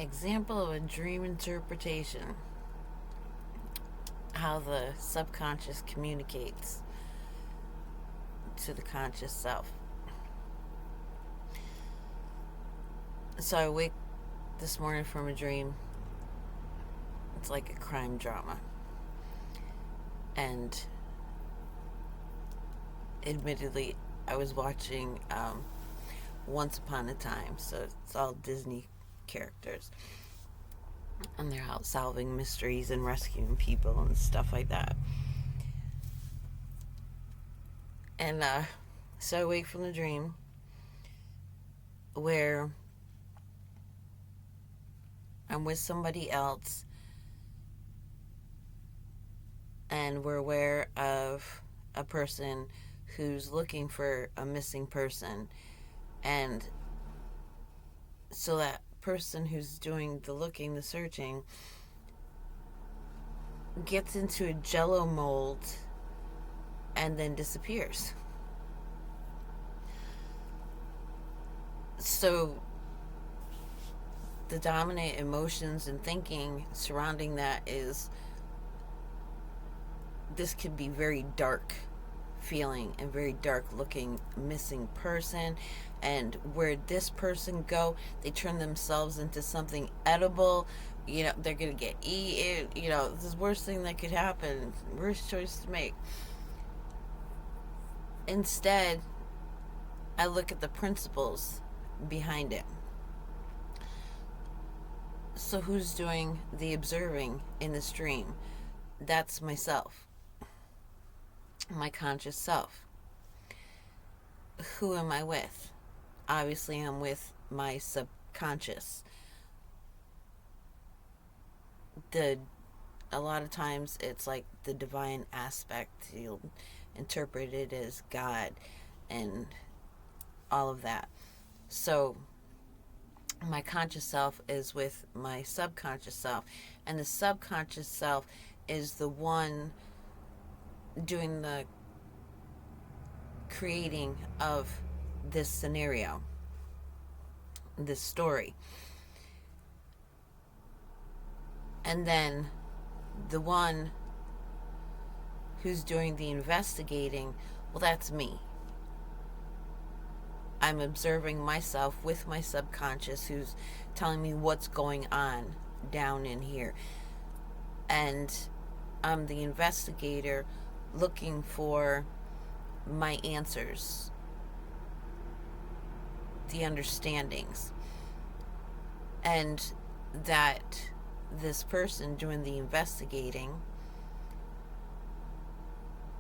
Example of a dream interpretation. How the subconscious communicates to the conscious self. So I wake this morning from a dream. It's like a crime drama. And admittedly, I was watching Once Upon a Time, so it's all Disney characters. And they're out solving mysteries and rescuing people and stuff like that. And so I wake from the dream where I'm with somebody else and we're aware of a person who's looking for a missing person. And so that person who's doing the looking, the searching, gets into a jello mold and then disappears. So the dominant emotions and thinking surrounding that is this could be very dark feeling and very dark looking missing person, and where this person go, they turn themselves into something edible. They're gonna get eaten. This is the worst thing that could happen, worst choice to make. Instead, I look at the principles behind it. So who's doing the observing in the stream? That's myself, my conscious self. Who am I with? Obviously, I'm with my subconscious. A lot of times it's like the divine aspect. You'll interpret it as God and all of that. So my conscious self is with my subconscious self, and the subconscious self is the one doing the creating of this scenario, this story. And then the one who's doing the investigating, well, that's me. I'm observing myself with my subconscious who's telling me what's going on down in here. And I'm the investigator looking for my answers, the understandings. And that this person doing the investigating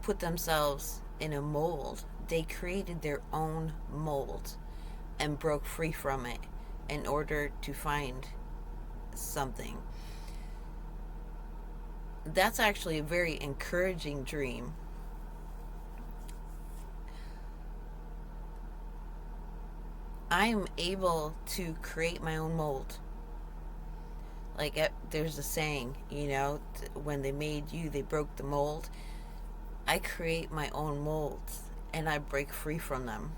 put themselves in a mold. They created their own mold and broke free from it in order to find something. That's actually a very encouraging dream. I am able to create my own mold. Like, there's a saying, when they made you, they broke the mold. I create my own molds and I break free from them.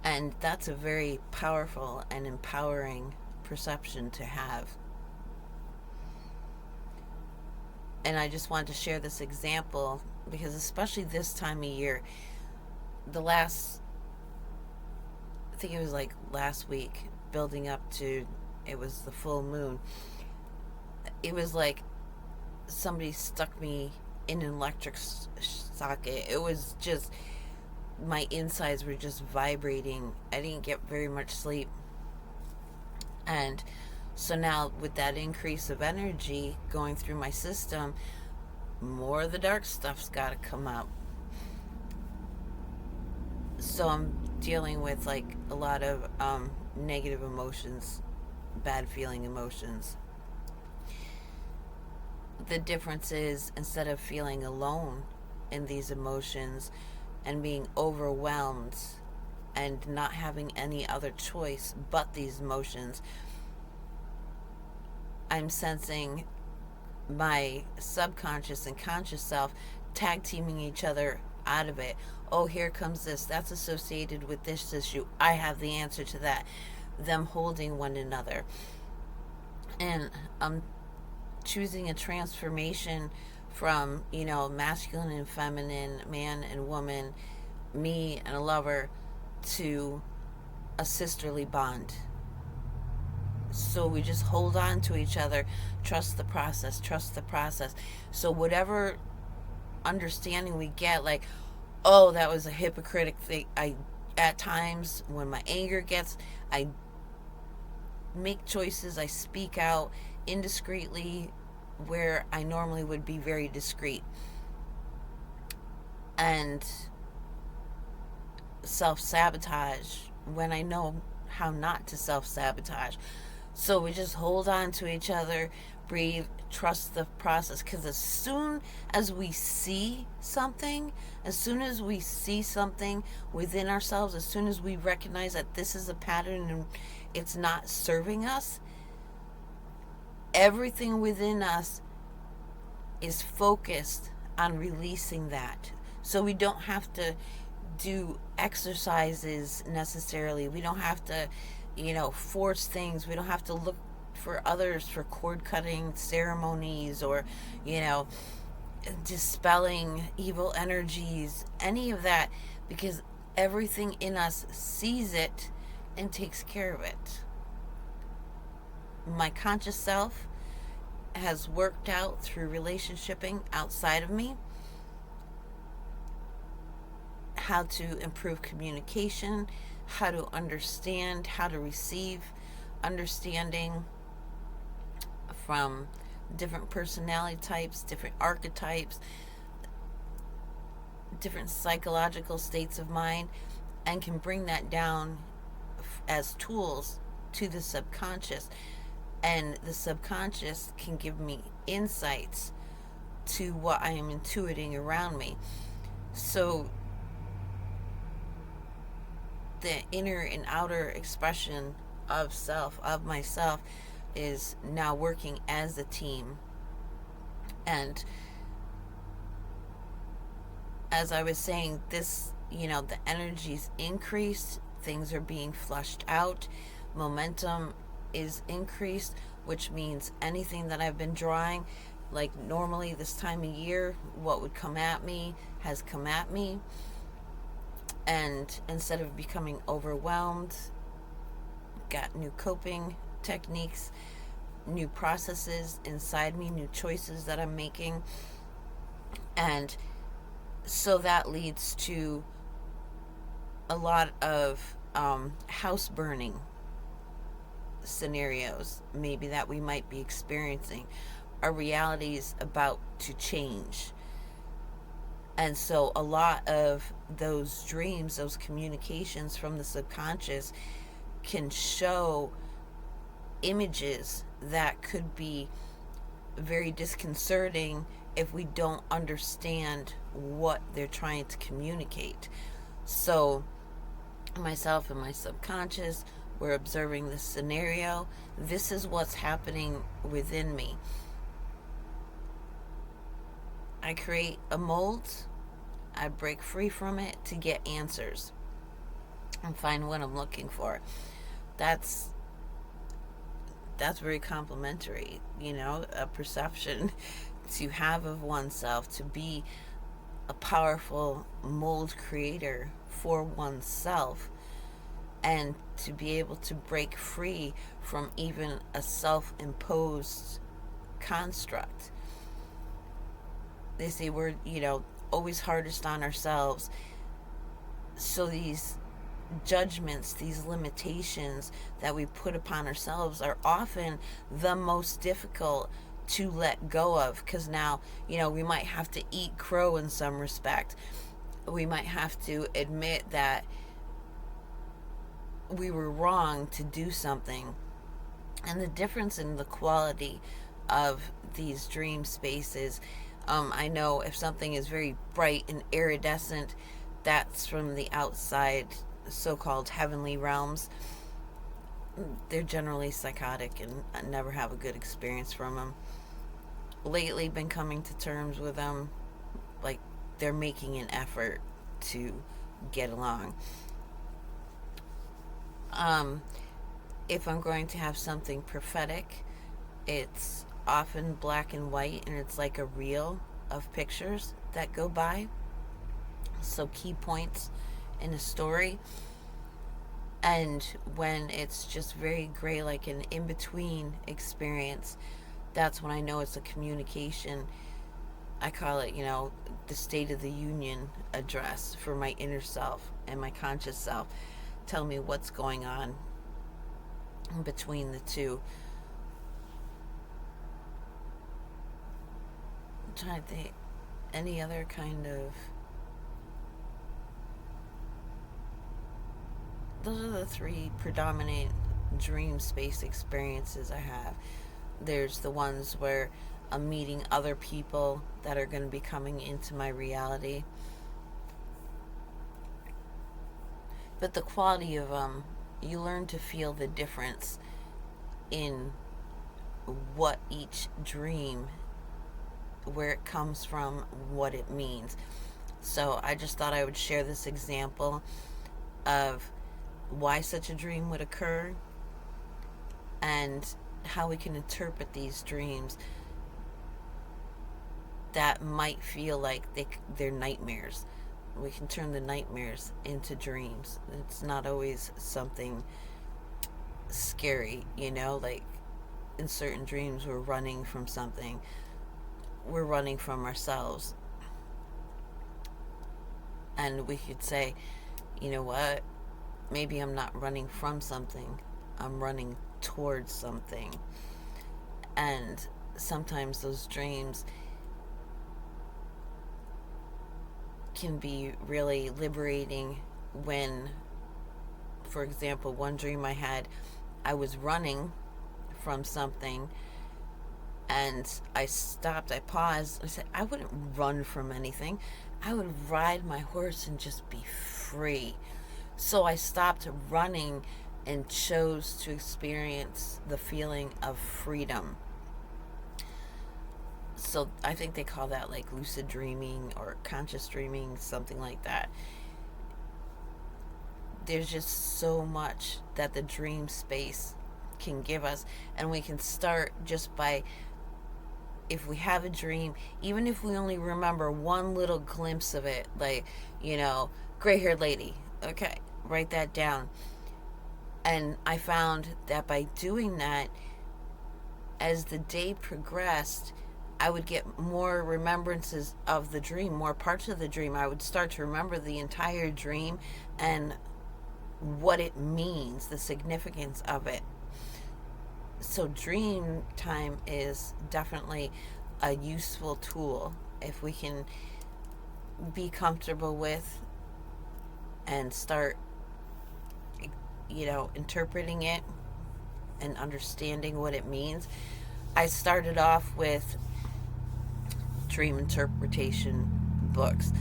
And that's a very powerful and empowering perception to have. And I just wanted to share this example because, especially this time of year, I think it was like last week, building up to, it was the full moon. It was like somebody stuck me in an electric socket. It was just, my insides were just vibrating. I didn't get very much sleep. And so now, with that increase of energy going through my system, more of the dark stuff's got to come out. So I'm dealing with like a lot of negative emotions, bad feeling emotions. The difference is, instead of feeling alone in these emotions and being overwhelmed and not having any other choice but these emotions, I'm sensing my subconscious and conscious self tag teaming each other out of it. Oh, here comes this. That's associated with this issue. I have the answer to that. them holding one another. And I'm choosing a transformation from, masculine and feminine, man and woman, me and a lover, to a sisterly bond. So we just hold on to each other, trust the process, trust the process. So whatever understanding we get, like, oh, that was a hypocritic thing, at times when my anger gets, I make choices, I speak out indiscreetly where I normally would be very discreet, and self-sabotage when I know how not to self-sabotage. So we just hold on to each other, breathe, trust the process. Because as soon as we see something, within ourselves, as soon as we recognize that this is a pattern and it's not serving us, everything within us is focused on releasing that. So we don't have to do exercises necessarily. We don't have to, force things. We don't have to look for others for cord cutting ceremonies or, you know, dispelling evil energies, any of that, because everything in us sees it and takes care of it. My conscious self has worked out through relationshiping outside of me how to improve communication, how to understand, how to receive understanding from different personality types, different archetypes, different psychological states of mind, and can bring that down as tools to the subconscious. And the subconscious can give me insights to what I am intuiting around me. So the inner and outer expression of self, of myself, is now working as a team. And as I was saying, this, the energy's increased, things are being flushed out, momentum is increased, which means anything that I've been drawing, like normally this time of year, what would come at me has come at me. And instead of becoming overwhelmed, got new coping techniques, new processes inside me, new choices that I'm making. And so that leads to a lot of house burning scenarios, maybe, that we might be experiencing. Our reality is about to change. And so a lot of those dreams, those communications from the subconscious, can show images that could be very disconcerting if we don't understand what they're trying to communicate. So myself and my subconscious, we're observing this scenario. This is what's happening within me. I create a mold, I break free from it to get answers and find what I'm looking for. That's very complimentary, a perception to have of oneself, to be a powerful mold creator for oneself, and to be able to break free from even a self-imposed construct. They say we're, always hardest on ourselves. So these judgments, these limitations that we put upon ourselves are often the most difficult to let go of, because now, we might have to eat crow in some respect. We might have to admit that we were wrong to do something. And the difference in the quality of these dream spaces, I know if something is very bright and iridescent, that's from the outside so-called heavenly realms. They're generally psychotic, and I never have a good experience from them. Lately been coming to terms with them, like they're making an effort to get along. If I'm going to have something prophetic, it's often black and white, and it's like a reel of pictures that go by. So, key points in a story. And when it's just very gray, like an in between experience, that's when I know it's a communication. I call it, the State of the Union address for my inner self and my conscious self. Tell me what's going on in between the two. I'm trying to think any other kind of. Those are the three predominant dream space experiences I have. There's the ones where I'm meeting other people that are going to be coming into my reality. But the quality of them, you learn to feel the difference in what each dream, where it comes from, what it means. So I just thought I would share this example of why such a dream would occur and how we can interpret these dreams that might feel like they're nightmares. We can turn the nightmares into dreams. It's not always something scary, like in certain dreams we're running from something. We're running from ourselves. And we could say, you know what? Maybe I'm not running from something. I'm running towards something. And sometimes those dreams can be really liberating when, for example, one dream I had, I was running from something and I stopped, I paused, I said, I wouldn't run from anything. I would ride my horse and just be free. So I stopped running and chose to experience the feeling of freedom. So I think they call that like lucid dreaming or conscious dreaming, something like that. There's just so much that the dream space can give us, and we can start just by, if we have a dream, even if we only remember one little glimpse of it, like, gray haired lady, okay, write that down. And I found that by doing that, as the day progressed, I would get more remembrances of the dream, more parts of the dream. I would start to remember the entire dream and what it means, the significance of it. So dream time is definitely a useful tool if we can be comfortable with and start, interpreting it and understanding what it means. I started off with dream interpretation books.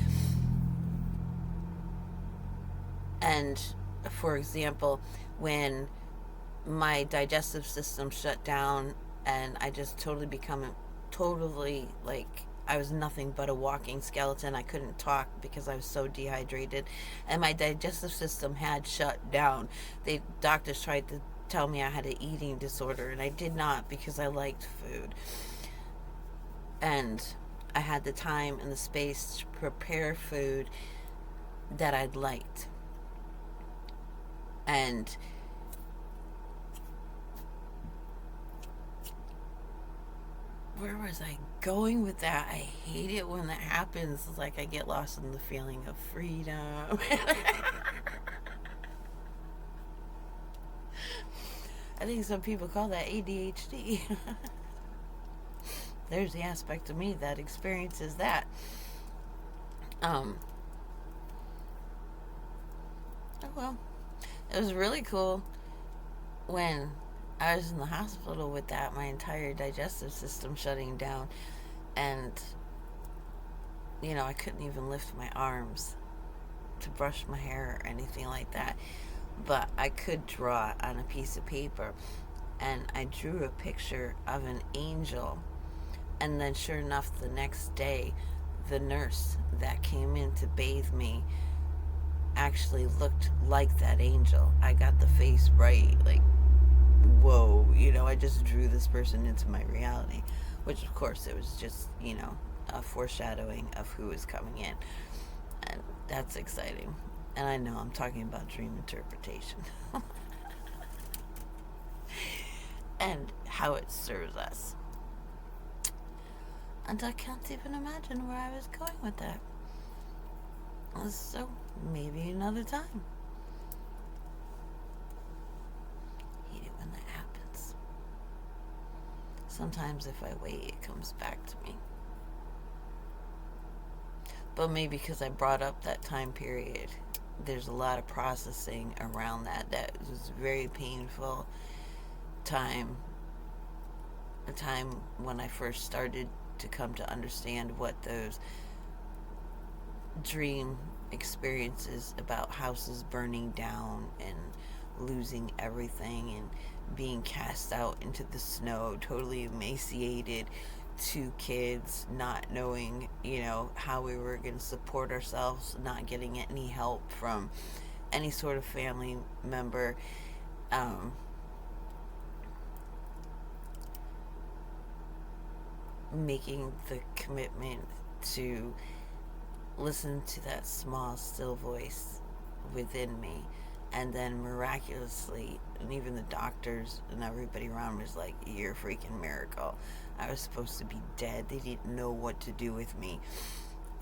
And for example, when my digestive system shut down and I just totally like I was nothing but a walking skeleton. I couldn't talk because I was so dehydrated and my digestive system had shut down. Doctors tried to tell me I had an eating disorder, and I did not, because I liked food. And I had the time and the space to prepare food that I'd liked. And where was I going with that? I hate it when that happens. It's like I get lost in the feeling of freedom. I think some people call that ADHD. There's the aspect of me that experiences that. Oh well, it was really cool when I was in the hospital with that, my entire digestive system shutting down, and I couldn't even lift my arms to brush my hair or anything like that, but I could draw on a piece of paper, and I drew a picture of an angel. And then sure enough, the next day, the nurse that came in to bathe me actually looked like that angel. I got the face right, like whoa, I just drew this person into my reality, which of course it was just, a foreshadowing of who is coming in. And that's exciting. And I know I'm talking about dream interpretation and how it serves us. And I can't even imagine where I was going with that. So maybe another time. Hate it when that happens. Sometimes if I wait, it comes back to me. But maybe because I brought up that time period, there's a lot of processing around that. That was very painful time. A time when I first started to come to understand what those dream experiences about houses burning down and losing everything and being cast out into the snow, totally emaciated, two kids, not knowing, how we were going to support ourselves, not getting any help from any sort of family member. Making the commitment to listen to that small, still voice within me. And then miraculously, and even the doctors and everybody around me was like, you're a freaking miracle. I was supposed to be dead. They didn't know what to do with me.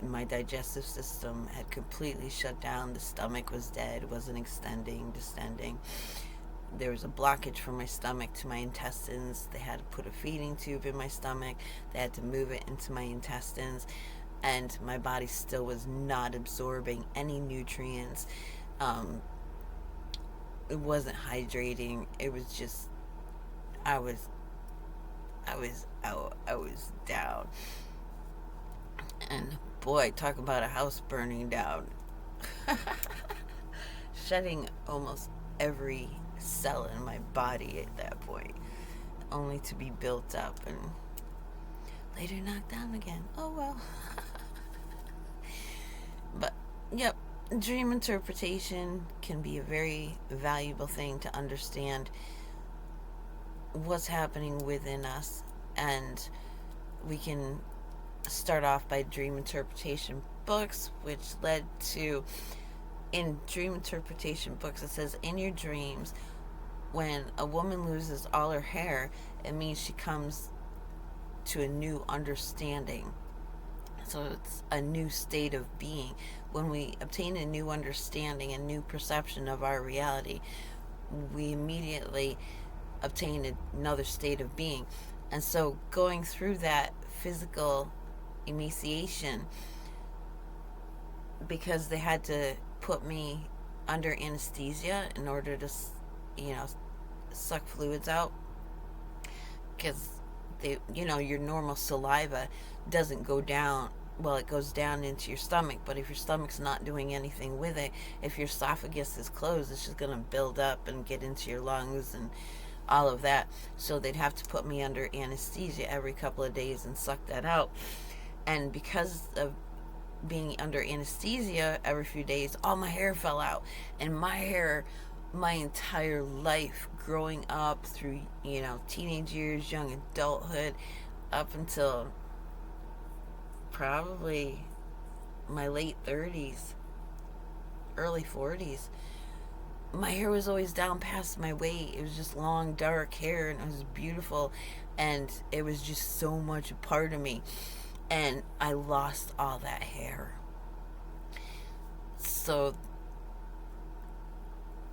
My digestive system had completely shut down. The stomach was dead. It wasn't extending, distending. There was a blockage from my stomach to my intestines. They had to put a feeding tube in my stomach. They had to move it into my intestines. And my body still was not absorbing any nutrients. It wasn't hydrating. It was just, I was out. I was down. And boy, talk about a house burning down. Shedding almost every cell in my body at that point, only to be built up and later knocked down again. Oh well. But, yep, dream interpretation can be a very valuable thing to understand what's happening within us. And we can start off by dream interpretation books, which led to, in dream interpretation books, it says, in your dreams, when a woman loses all her hair, it means she comes to a new understanding. So it's a new state of being. When we obtain a new understanding, a new perception of our reality, we immediately obtain another state of being. And so going through that physical emaciation, because they had to put me under anesthesia in order to, suck fluids out, because they, your normal saliva doesn't go down. Well, it goes down into your stomach, but if your stomach's not doing anything with it, if your esophagus is closed, it's just going to build up and get into your lungs and all of that. So they'd have to put me under anesthesia every couple of days and suck that out. And because of being under anesthesia every few days, all my hair fell out. And my hair, my entire life growing up through, teenage years, young adulthood, up until probably my late 30s, early 40s, my hair was always down past my weight. It was just long, dark hair, and it was beautiful, and it was just so much a part of me. And I lost all that hair. So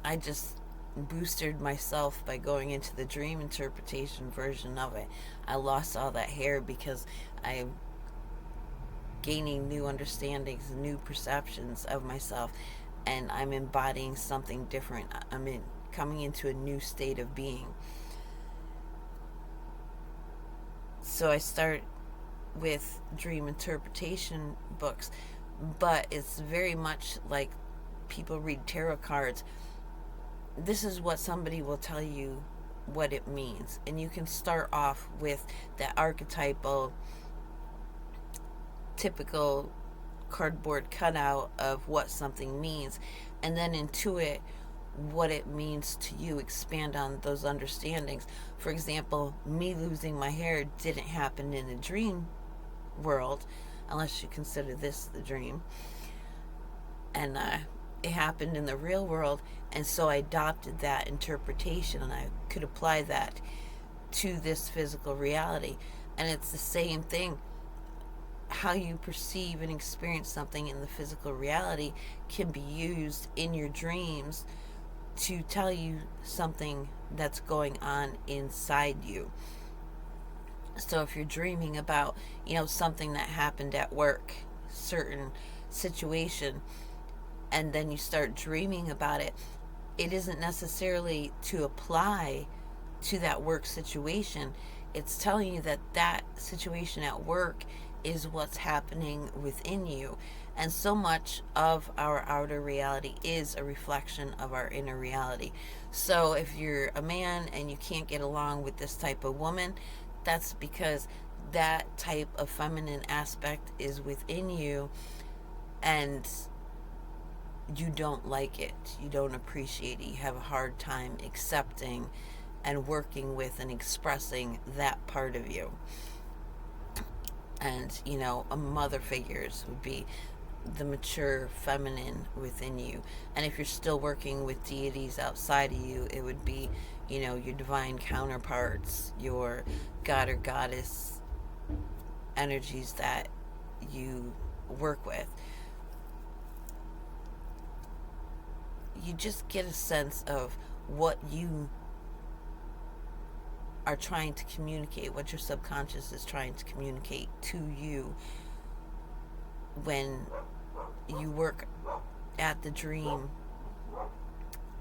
I just boosted myself by going into the dream interpretation version of it. I lost all that hair because I'm gaining new understandings, new perceptions of myself, and I'm embodying something different. Coming into a new state of being. So I start with dream interpretation books, but it's very much like people read tarot cards. This is what somebody will tell you what it means, and you can start off with that archetypal, typical cardboard cutout of what something means, and then intuit what it means to you, expand on those understandings. For example, me losing my hair didn't happen in a dream world, unless you consider this the dream. And it happened in the real world, and so I adopted that interpretation, and I could apply that to this physical reality. And it's the same thing. How you perceive and experience something in the physical reality can be used in your dreams to tell you something that's going on inside you. So if you're dreaming about, something that happened at work, certain situation, and then you start dreaming about it, it isn't necessarily to apply to that work situation. It's telling you that that situation at work is what's happening within you. And so much of our outer reality is a reflection of our inner reality. So if you're a man and you can't get along with this type of woman, that's because that type of feminine aspect is within you, and you don't like it. You don't appreciate it. You have a hard time accepting and working with and expressing that part of you. And, a mother figures would be the mature feminine within you. And if you're still working with deities outside of you, it would be, your divine counterparts, your god or goddess energies that you work with. You just get a sense of what you are trying to communicate, what your subconscious is trying to communicate to you when you work at the dream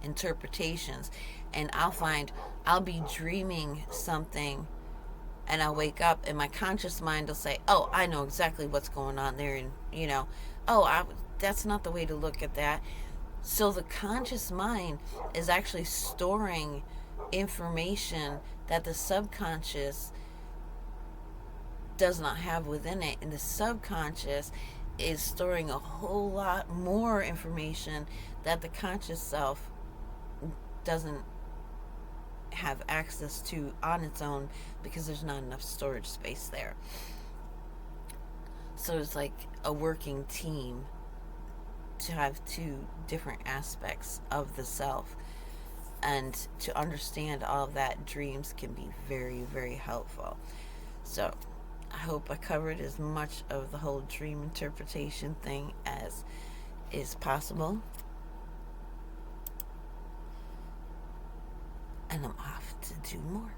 interpretations. And I'll be dreaming something, and I'll wake up and my conscious mind will say, oh, I know exactly what's going on there, and that's not the way to look at that. So the conscious mind is actually storing information that the subconscious does not have within it. And the subconscious is storing a whole lot more information that the conscious self doesn't have access to on its own, because there's not enough storage space there. So it's like a working team to have two different aspects of the self. And to understand all of that, dreams can be very, very helpful. So I hope I covered as much of the whole dream interpretation thing as is possible. And I'm off to do more.